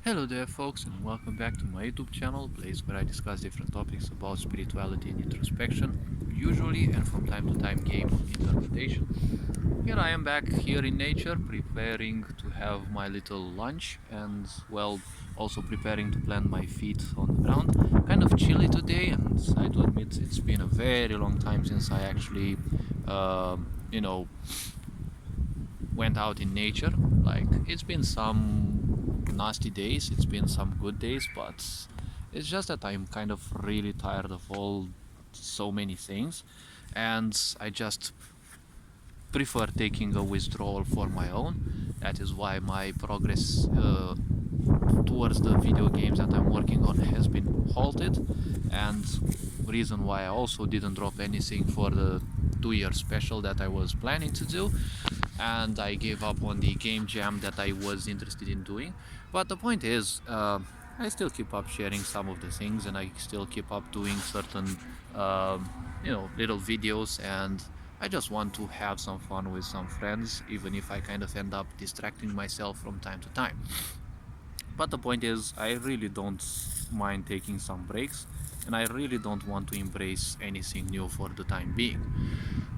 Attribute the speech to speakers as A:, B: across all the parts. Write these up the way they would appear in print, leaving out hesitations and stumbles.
A: Hello there folks, and welcome back to my YouTube channel, place where I discuss different topics about spirituality and introspection, usually and from time to time game of interpretation. Here I am back here in nature, preparing to have my little lunch and, well, also preparing to plant my feet on the ground. Kind of chilly today, and I do admit it's been a very long time since I actually, uh, you know, went out in nature. Like, it's been some nasty days, it's been some good days, but it's just that I'm kind of really tired of all so many things, and I just prefer taking a withdrawal for my own. That is why my progress towards the video games that I'm working on has been halted, and reason why I also didn't drop anything for the 2 year special that I was planning to do, and I gave up on the game jam that I was interested in doing. But the point is, I still keep up sharing some of the things, and I still keep up doing certain, little videos, and I just want to have some fun with some friends, even if I kind of end up distracting myself from time to time. But the point is, I really don't mind taking some breaks, and I really don't want to embrace anything new for the time being.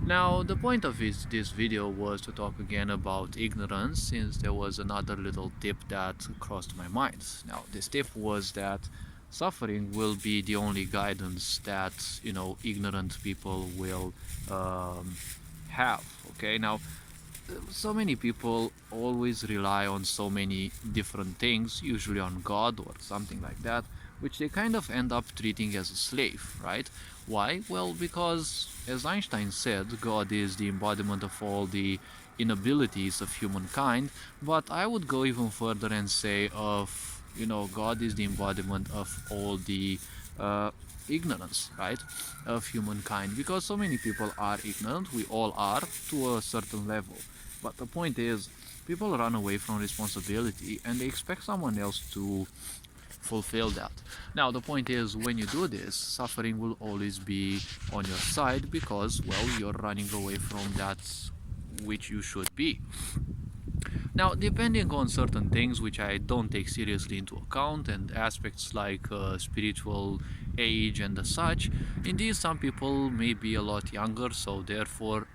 A: Now, the point of this video was to talk again about ignorance, since there was another little tip that crossed my mind. Now, this tip was that suffering will be the only guidance that, ignorant people will have. Okay, now so many people always rely on so many different things, usually on God or something like that, which they kind of end up treating as a slave, right? Why? Well, because, as Einstein said, God is the embodiment of all the inabilities of humankind, but I would go even further and say God is the embodiment of all the uh, ignorance, right, of humankind, because so many people are ignorant. We all are to a certain level, but the point is, people run away from responsibility and they expect someone else to fulfill that. Now, the point is, when you do this, suffering will always be on your side because, well, you're running away from that which you should be. Now, depending on certain things which I don't take seriously into account, and aspects like spiritual age and the such, indeed some people may be a lot younger, so therefore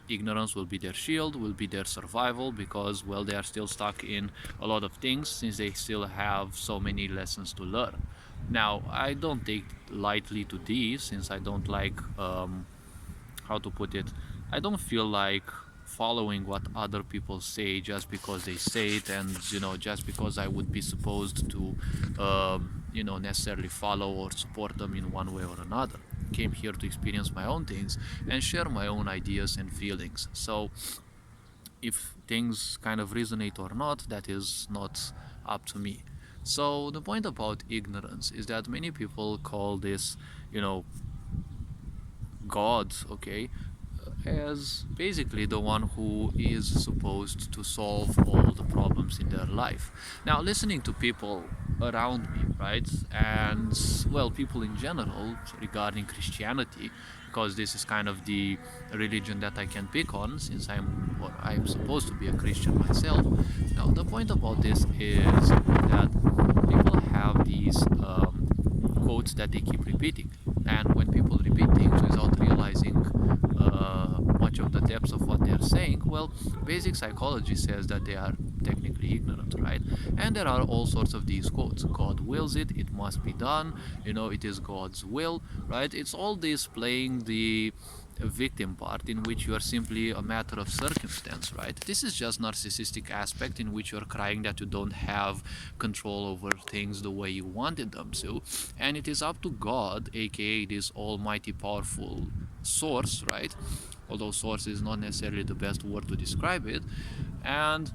A: ignorance will be their shield, will be their survival, because, well, they are still stuck in a lot of things since they still have so many lessons to learn. Now, I don't take lightly to these, since I don't like, how to put it, I don't feel like following what other people say just because they say it, and just because I would be supposed to necessarily follow or support them in one way or another. Came here to experience my own things and share my own ideas and feelings. So if things kind of resonate or not, that is not up to me. So the point about ignorance is that many people call this, you know God, okay, as basically the one who is supposed to solve all the problems in their life. Now, listening to people around me, right, and, well, people in general regarding Christianity, because this is kind of the religion that I can pick on, since I'm supposed to be a Christian myself. Now, the point about this is that people have these quotes that they keep repeating, and when people repeat things without realizing much of the depths of what they're saying, well, basic psychology says that they are technically ignorant, right? And there are all sorts of these quotes. God wills it, it must be done, it is God's will, right? It's all this playing the victim part, in which you are simply a matter of circumstance, right? This is just narcissistic aspect in which you're crying that you don't have control over things the way you wanted them to, and it is up to God, aka this almighty powerful source, right? Although source is not necessarily the best word to describe it. And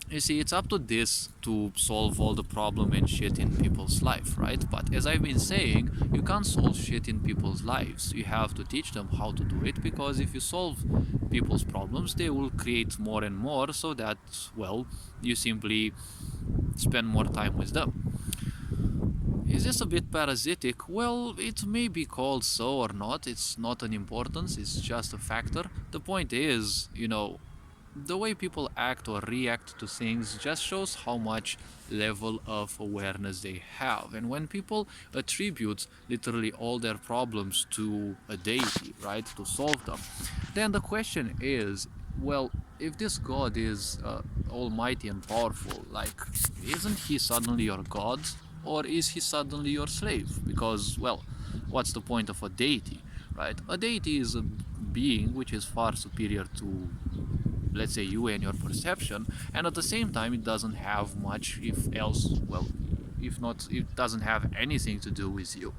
A: you see, it's up to this to solve all the problem and shit in people's life, right? But as I've been saying, you can't solve shit in people's lives. You have to teach them how to do it, because if you solve people's problems, they will create more and more, so that, well, you simply spend more time with them. Is this a bit parasitic? Well, it may be called so or not. It's not an importance, it's just a factor. The point is, the way people act or react to things just shows how much level of awareness they have. And when people attribute literally all their problems to a deity, right, to solve them, then the question is, well, if this God is almighty and powerful, like, isn't he suddenly your God? Or is he suddenly your slave? Because, well, what's the point of a deity, right? A deity is a being which is far superior to, let's say, you and your perception, and at the same time it doesn't have much, if else, well, if not, it doesn't have anything to do with you.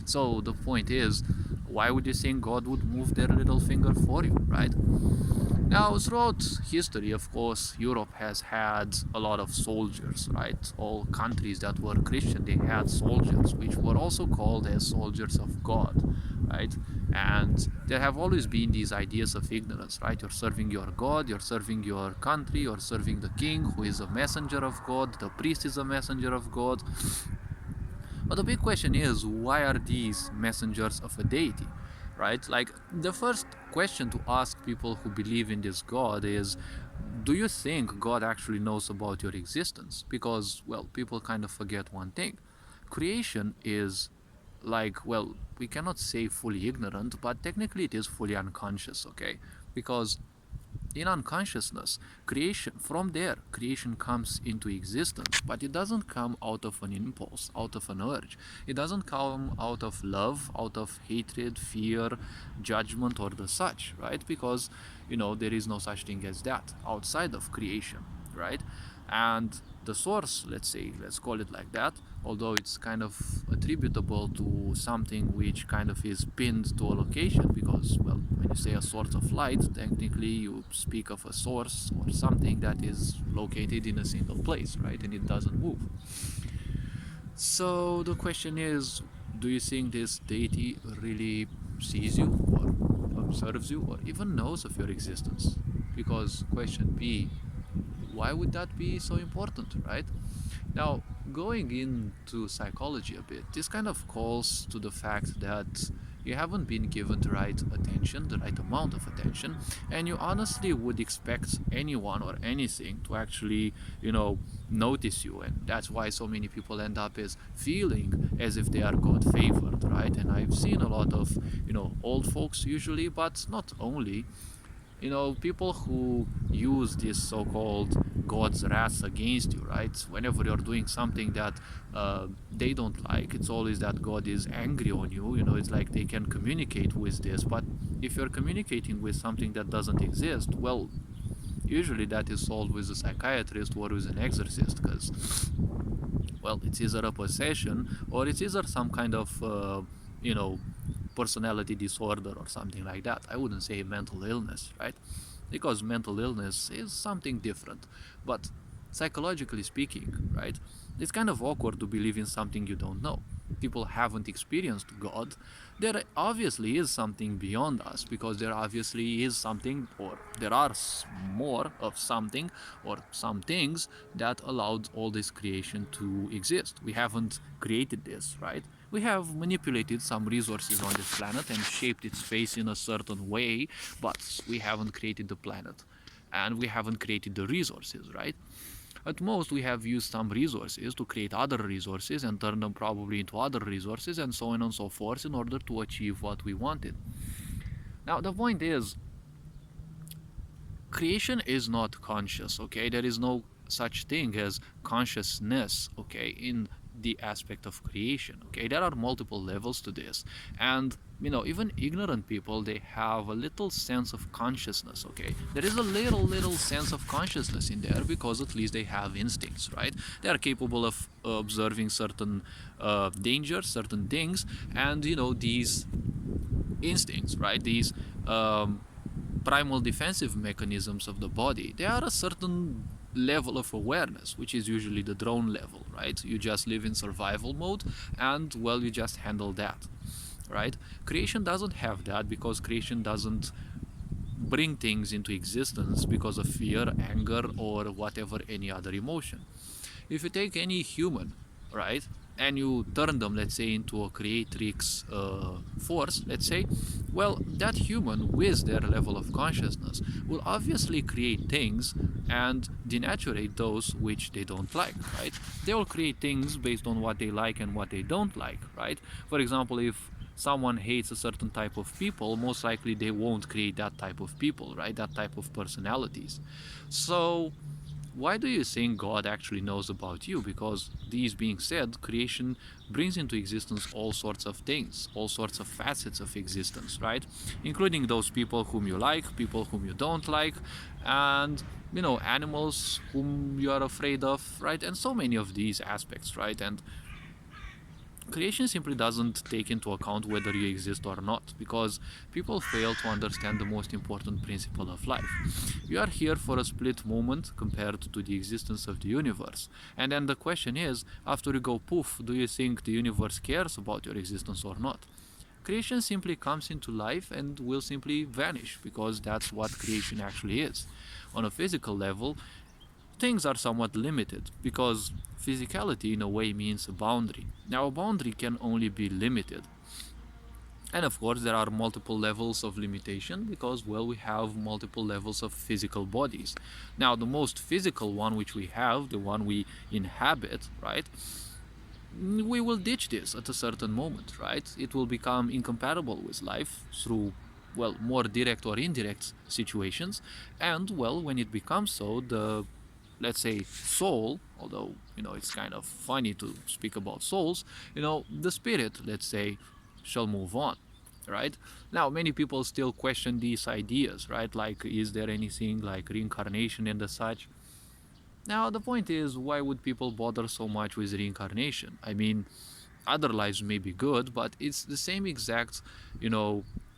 A: So the point is, why would you think God would move their little finger for you, right? Now, throughout history, of course, Europe has had a lot of soldiers, right? All countries that were Christian, they had soldiers, which were also called as soldiers of God, right? And there have always been these ideas of ignorance, right? You're serving your God, you're serving your country, you're serving the king, who is a messenger of God, the priest is a messenger of God. But the big question is, why are these messengers of a deity? Right? Like, the first question to ask people who believe in this God is, do you think God actually knows about your existence? Because, well, people kind of forget one thing. Creation is, like, well, we cannot say fully ignorant, but technically it is fully unconscious, okay? Because in unconsciousness, creation, from there creation comes into existence, but it doesn't come out of an impulse, out of an urge. It doesn't come out of love, out of hatred, fear, judgment, or the such, right? Because, there is no such thing as that outside of creation, right? And the source, let's say, let's call it like that, although it's kind of attributable to something which kind of is pinned to a location, because, well, when you say a source of light, technically you speak of a source or something that is located in a single place, right? And it doesn't move. So the question is, do you think this deity really sees you or observes you or even knows of your existence? Because question B, why would that be so important, right? Now, going into psychology a bit, this kind of calls to the fact that you haven't been given the right attention, the right amount of attention, and you honestly would expect anyone or anything to actually, notice you. And that's why so many people end up as feeling as if they are God favored, right? And I've seen a lot of, old folks usually, but not only, people who use this so-called God's wrath against you, right? Whenever you're doing something that they don't like, it's always that God is angry on you. It's like they can communicate with this, but if you're communicating with something that doesn't exist, well, usually that is solved with a psychiatrist or with an exorcist, because, well, it's either a possession or it's either some kind of, personality disorder or something like that. I wouldn't say mental illness, right? Because mental illness is something different. But psychologically speaking, right, it's kind of awkward to believe in something you don't know. People haven't experienced God. There obviously is something beyond us, because there obviously is something, or there are more of something or some things that allowed all this creation to exist. We haven't created this, right? We have manipulated some resources on this planet and shaped its face in a certain way, but we haven't created the planet and we haven't created the resources, right? At most, we have used some resources to create other resources and turn them probably into other resources, and so on and so forth, in order to achieve what we wanted. Now, the point is, creation is not conscious, okay? There is no such thing as consciousness, okay, in the aspect of creation, okay? There are multiple levels to this, and even ignorant people, they have a little sense of consciousness, okay? There is a little sense of consciousness in there, because at least they have instincts, right? They are capable of observing certain dangers, certain things, and these instincts, right? These primal defensive mechanisms of the body, they are a certain level of awareness, which is usually the drone level, right? You just live in survival mode, and, well, you just handle that, right? Creation doesn't have that, because creation doesn't bring things into existence because of fear, anger, or whatever any other emotion. If you take any human, right, and you turn them, let's say, into a creatrix force, let's say, well, that human with their level of consciousness will obviously create things and denaturate those which they don't like, right? They will create things based on what they like and what they don't like, right? For example, if someone hates a certain type of people, most likely they won't create that type of people, right? That type of personalities. So why do you think God actually knows about you? Because these being said, creation brings into existence all sorts of things, all sorts of facets of existence, right? Including those people whom you like, people whom you don't like, and animals whom you are afraid of, right? And so many of these aspects, right? And creation simply doesn't take into account whether you exist or not, because people fail to understand the most important principle of life. You are here for a split moment compared to the existence of the universe. And then the question is, after you go poof, do you think the universe cares about your existence or not? Creation simply comes into life and will simply vanish, because that's what creation actually is. On a physical level, things are somewhat limited, because physicality in a way means a boundary. Now, a boundary can only be limited. And of course, there are multiple levels of limitation because, well, we have multiple levels of physical bodies. Now, the most physical one which we have, the one we inhabit, right? We will ditch this at a certain moment, right? It will become incompatible with life through, well, more direct or indirect situations. And, well, when it becomes so, the, let's say, soul, although it's kind of funny to speak about souls, the spirit, let's say, shall move on, right? Now, many people still question these ideas, right? Like, is there anything like reincarnation and the such? Now, the point is, why would people bother so much with reincarnation? I mean, other lives may be good, but it's the same exact,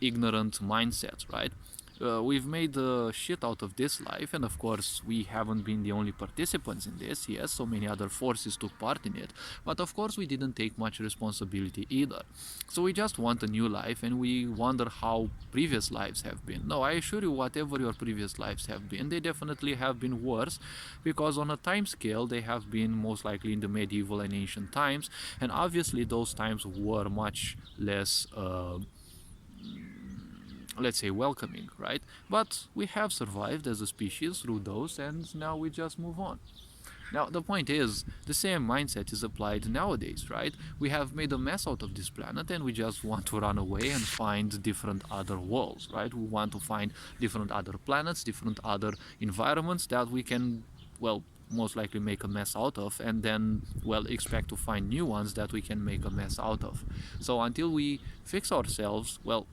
A: ignorant mindset, right? We've made shit out of this life, and of course, we haven't been the only participants in this. Yes, so many other forces took part in it, but of course, we didn't take much responsibility either. So we just want a new life, and we wonder how previous lives have been. No, I assure you, whatever your previous lives have been, they definitely have been worse, because on a time scale, they have been most likely in the medieval and ancient times, and obviously, those times were much less. Let's say welcoming, right? But we have survived as a species through those, and now we just move on. Now, the point is, the same mindset is applied nowadays, right? We have made a mess out of this planet and we just want to run away and find different other worlds, right? We want to find different other planets, different other environments that we can, well, most likely make a mess out of, and then, well, expect to find new ones that we can make a mess out of. So until we fix ourselves, well,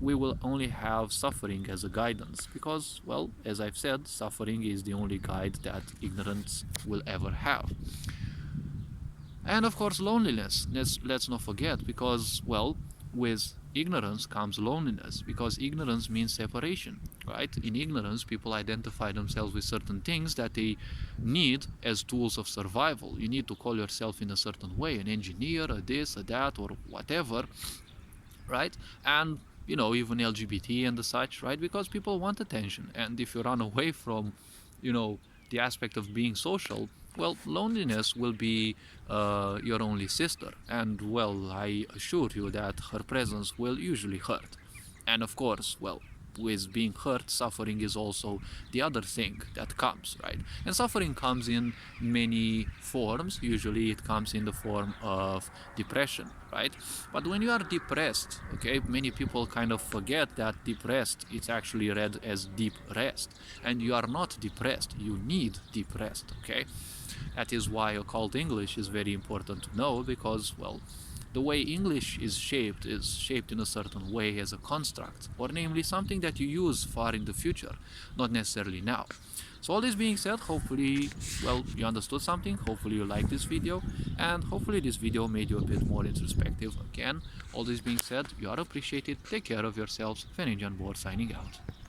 A: we will only have suffering as a guidance, because, well, as I've said, suffering is the only guide that ignorance will ever have. And of course, loneliness, let's not forget, because, well, with ignorance comes loneliness, because ignorance means separation, right? In ignorance, people identify themselves with certain things that they need as tools of survival. You need to call yourself in a certain way, an engineer, a this, a that, or whatever, right? And even LGBT and the such, right? Because people want attention, and if you run away from, the aspect of being social, well, loneliness will be your only sister, and, well, I assure you that her presence will usually hurt. And of course, well, with being hurt, suffering is also the other thing that comes, right? And suffering comes in many forms. Usually it comes in the form of depression, right? But when you are depressed, okay, many people kind of forget that depressed, it's actually read as deep rest. And you are not depressed, you need deep rest, okay? That is why occult English is very important to know, because, well, the way English is shaped in a certain way as a construct, or namely something that you use far in the future, not necessarily now. So all this being said, hopefully, well, you understood something, hopefully you liked this video, and hopefully this video made you a bit more introspective. Again, all this being said, you are appreciated, take care of yourselves, Feninjan Board signing out.